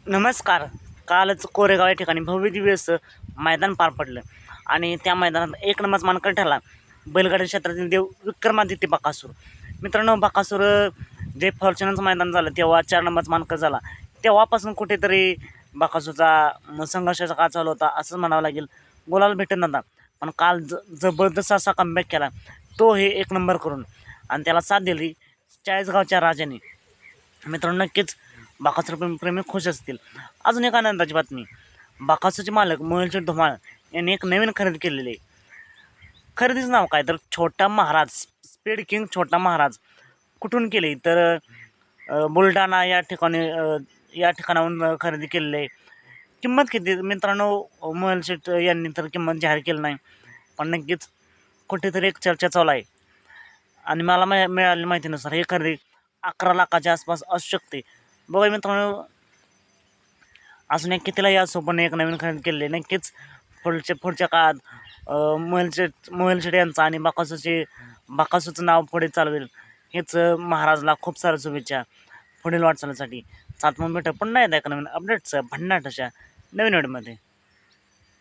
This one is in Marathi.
नमस्कार. कालच कोरेगाव या ठिकाणी भव्य दिव्य असं मैदान पार पडलं आणि त्या मैदानात एक नंबर मानकरी ठरला बैलगाडी क्षेत्रातील देव विक्रमादित्य बकासूर. मित्रांनो, बकासूर जे फॉर्च्युनरचं मैदान झालं तेव्हा 4 नंबरचा मानकरी झाला. तेव्हापासून कुठेतरी बकासूरचा संघर्षाचा काळ चालू होता असंच म्हणावं लागेल. गुलाल भेटत नव्हता, पण काल जबरदस्त असा कमबॅक केला तो हे 1 नंबर करून, आणि त्याला साथ दिली चाळीसगावच्या राजाने. मित्रांनो, नक्कीच बकासूर प्रेमी खुश असतील. अजून एक आनंदाची बातमी, बकासूरचे मालक मोहिलशेठ धुमाळ यांनी एक नवीन खरेदी केलेली आहे. खरेदीचं नाव काय तर छोटा महाराज, स्पीड किंग छोटा महाराज. कुठून केली तर बुलढाणा या ठिकाणाहून खरेदी केलेली आहे. किंमत किती मित्रांनो, मोहिलशेठ यांनी तर किंमत जाहीर केली नाही, पण नक्कीच कुठेतरी एक चर्चा चालू आहे. आणि मला मिळालेल्या माहितीनुसार ही खरेदी 11 लाखाच्या आसपास असू शकते. बघा मित्रांनो, अजून एक कितीलाही असो, पण एक नवीन खरेदी केलेली नक्कीच पुढच्या काळात मोहिलशेठ यांचं आणि बकासूरचं नाव पुढे चालवेल. हेच महाराजला खूप साऱ्या शुभेच्छा पुढील वाटचालीसाठी. सात भेटू पुन्हा एकदा एका नवीन अपडेट्स भन्नाट अशा नवीन व्हिडिओमध्ये.